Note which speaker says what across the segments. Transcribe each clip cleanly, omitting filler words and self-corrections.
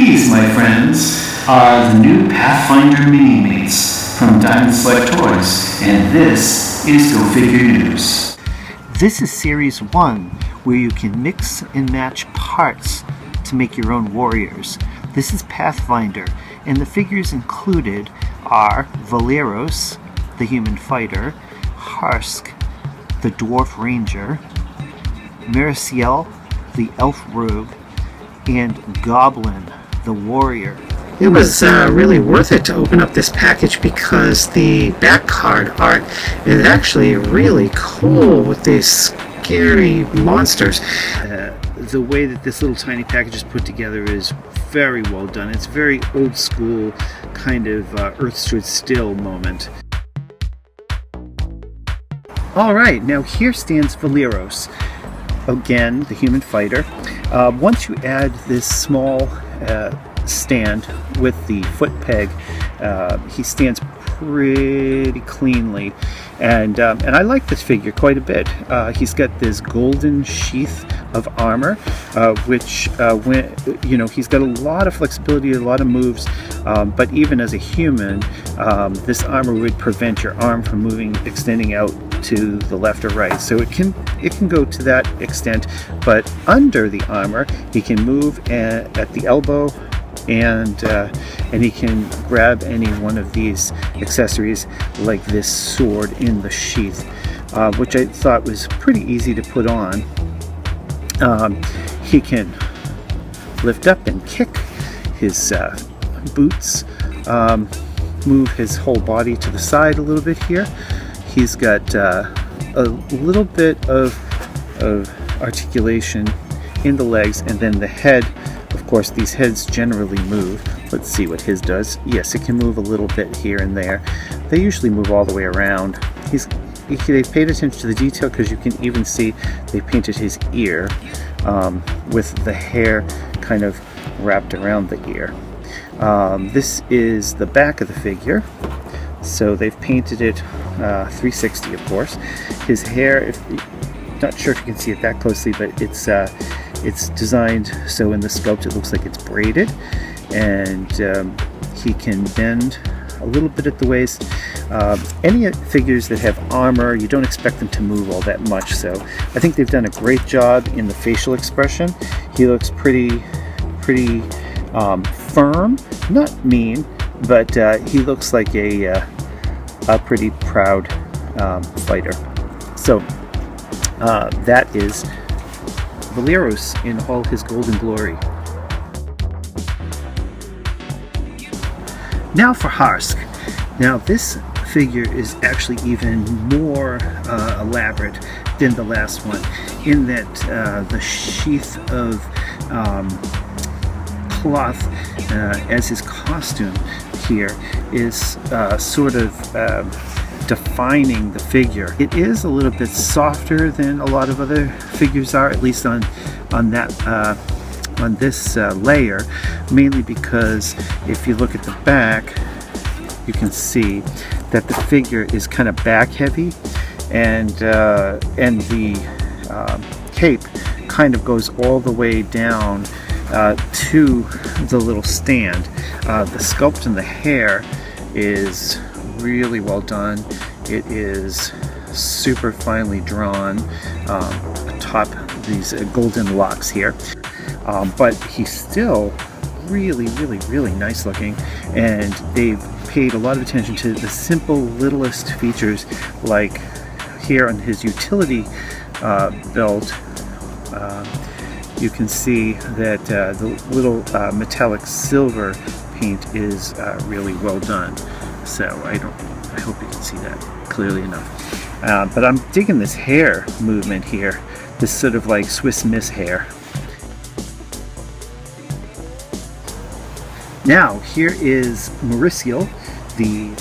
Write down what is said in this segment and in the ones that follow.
Speaker 1: These, my friends, are the new Pathfinder Minimates from Diamond Select Toys, and this is Go Figure News.
Speaker 2: This is Series 1, where you can mix and match parts to make your own warriors. This is Pathfinder, and the figures included are Valeros, the human fighter, Harsk, the dwarf ranger, Mariciel, the elf rogue, and Goblin, the warrior.
Speaker 3: It was really worth it to open up this package because the back card art is actually really cool with these scary monsters.
Speaker 2: The way that this little tiny package is put together is very well done. It's very old school, kind of Earth Stood Still moment. Alright, now here stands Valeros. Again, the human fighter. Once you add this small stand with the foot peg, he stands pretty cleanly, and I like this figure quite a bit. He's got this golden sheath of armor, which when he's got a lot of flexibility, a lot of moves, but even as a human, this armor would prevent your arm from moving, extending out to the left or right. So it can go to that extent, but under the armor he can move at the elbow, and he can grab any one of these accessories like this sword in the sheath, which I thought was pretty easy to put on. He can lift up and kick his boots, move his whole body to the side a little bit here. He's got a little bit of articulation in the legs, and then the head. Of course, these heads generally move. Let's see what his does. Yes, it can move a little bit here and there. They usually move all the way around. They paid attention to the detail because you can even see they painted his ear with the hair kind of wrapped around the ear. This is the back of the figure. So they've painted it 360, of course. His hair, not sure if you can see it that closely, but it's designed so in the sculpt it looks like it's braided, and he can bend a little bit at the waist. Any figures that have armor, you don't expect them to move all that much, so I think they've done a great job in the facial expression. He looks pretty firm, not mean, but he looks like a pretty proud fighter. So that is Valeros in all his golden glory. Now for Harsk. Now this figure is actually even more elaborate than the last one, in that the sheath of cloth as his costume here is sort of defining the figure. It is a little bit softer than a lot of other figures are, at least on this layer, mainly because if you look at the back, you can see that the figure is kind of back heavy, and the cape kind of goes all the way down to the little stand. The sculpt in the hair is really well done. It is super finely drawn atop these golden locks here, but he's still really nice looking, and they've paid a lot of attention to the simple littlest features, like here on his utility belt. You can see that the little metallic silver paint is really well done. So I hope you can see that clearly enough. But I'm digging this hair movement here, this sort of like Swiss Miss hair. Now here is Mariciel, the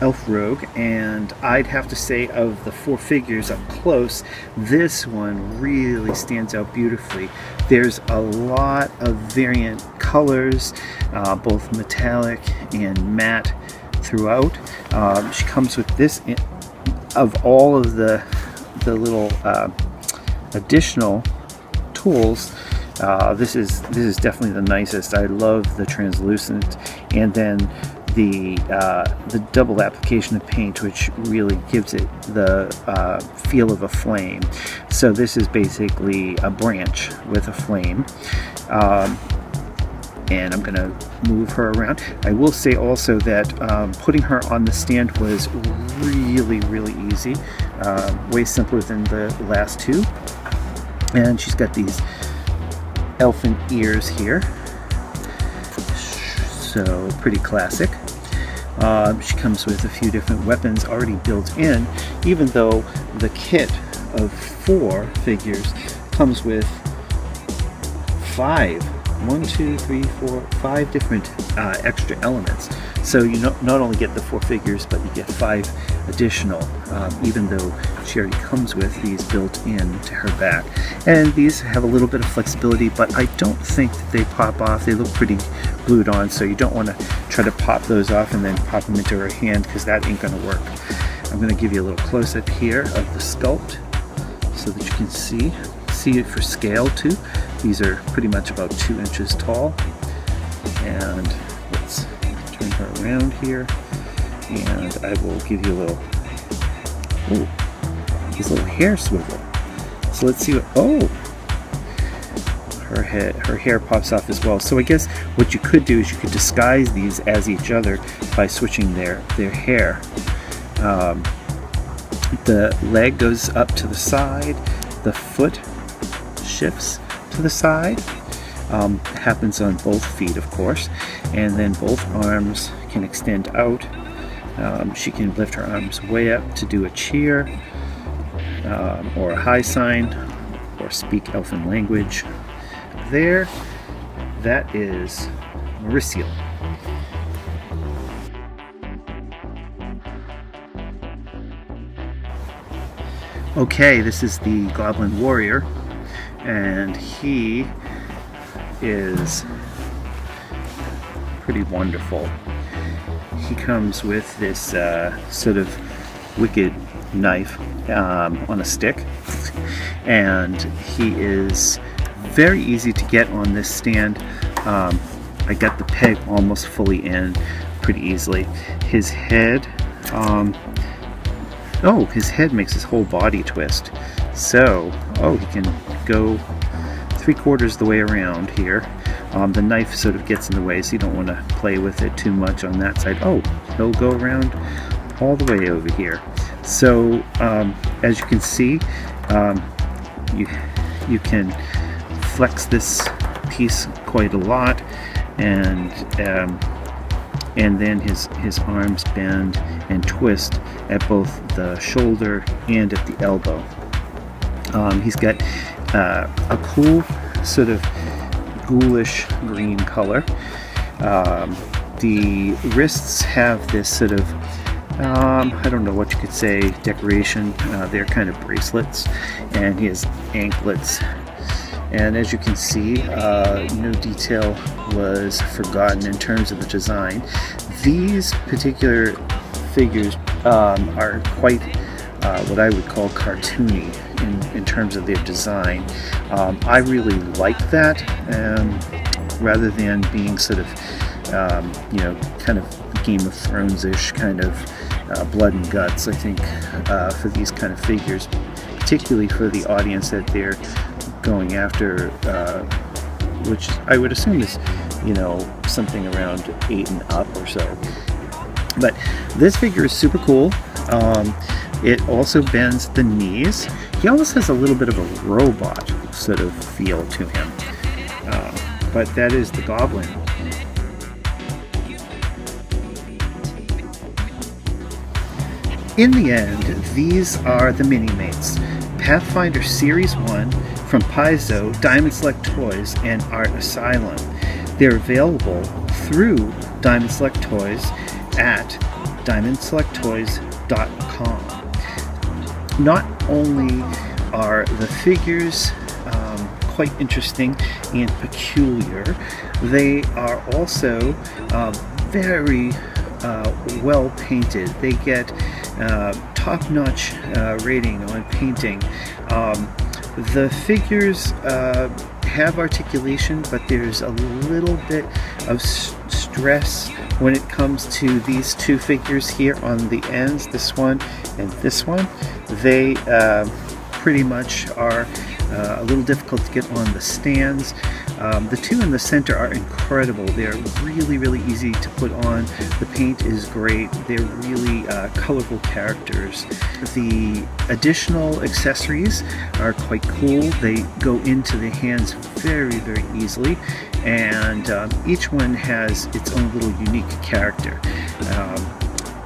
Speaker 2: elf rogue, and I'd have to say, of the four figures up close, this one really stands out beautifully. There's a lot of variant colors, both metallic and matte throughout. She comes with this, of all of the little additional tools, This is definitely the nicest. I love the translucent, and then the double application of paint, which really gives it the feel of a flame. So this is basically a branch with a flame. And I'm gonna move her around. I will say also that putting her on the stand was really easy, way simpler than the last two. And she's got these elfin ears here, so pretty classic. She comes with a few different weapons already built in, even though the kit of 4 figures comes with 5 different extra elements. So you not only get the 4 figures, but you get 5 additional, even though she already comes with these built in to her back. And these have a little bit of flexibility, but I don't think that they pop off. They look pretty glued on, so you don't want to try to pop those off and then pop them into her hand, because that ain't going to work. I'm going to give you a little close-up here of the sculpt so that you can see it for scale too. These are pretty much about 2 inches tall. And let's turn her around here, and I will give you a little, ooh, this little hair swivel. So let's see what, oh, her hair pops off as well. So I guess what you could do is you could disguise these as each other by switching their hair. The leg goes up to the side, the foot shifts to the side, happens on both feet of course, and then both arms can extend out. She can lift her arms way up to do a cheer, or a high sign, or speak elfin language. There, that is Mauricio. Okay, this is the Goblin Warrior, and he is pretty wonderful. He comes with this sort of wicked knife on a stick, and he is very easy to get on this stand. I got the peg almost fully in pretty easily. His head, oh, his head makes his whole body twist. So, oh, he can go 3/4 the way around here. The knife sort of gets in the way, so you don't want to play with it too much on that side. Oh, he'll go around all the way over here. So, as you can see, you can flex this piece quite a lot, and then his arms bend and twist at both the shoulder and at the elbow. He's got a cool sort of ghoulish green color. The wrists have this sort of, I don't know what you could say, decoration. They're kind of bracelets, and he has anklets. And as you can see, no detail was forgotten in terms of the design. These particular figures are quite what I would call cartoony in terms of their design. I really like that, rather than being sort of, you know, kind of Game of Thrones-ish kind of blood and guts. I think for these kind of figures, particularly for the audience that they're going after, which I would assume is, you know, something around 8 and up or so. But this figure is super cool. It also bends the knees. He almost has a little bit of a robot sort of feel to him. But that is the Goblin. In the end, these are the Minimates, Pathfinder Series 1 from Paizo, Diamond Select Toys, and Art Asylum. They're available through Diamond Select Toys at diamondselecttoys.com. Not only are the figures quite interesting and peculiar, they are also very well painted. They get top-notch rating on painting. The figures have articulation, but there's a little bit of stress when it comes to these two figures here on the ends, this one and this one. They pretty much are a little difficult to get on the stands. The two in the center are incredible. They're really easy to put on. The paint is great. They're really colorful characters. The additional accessories are quite cool. They go into the hands very easily, and each one has its own little unique character.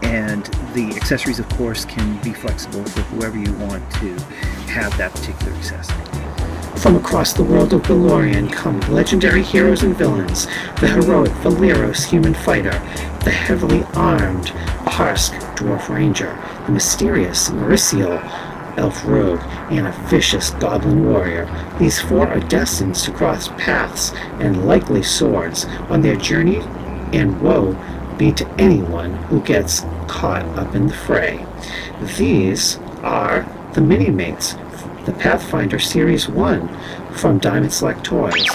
Speaker 2: And the accessories, of course, can be flexible for whoever you want to have that particular accessory.
Speaker 3: From across the world of Valorian come legendary heroes and villains, the heroic Valeros human fighter, the heavily armed Parsk dwarf ranger, the mysterious Mauricio elf rogue, and a vicious goblin warrior. These four are destined to cross paths and likely swords on their journey, and woe be to anyone who gets caught up in the fray. These are the Minimates, the Pathfinder Series 1 from Diamond Select Toys.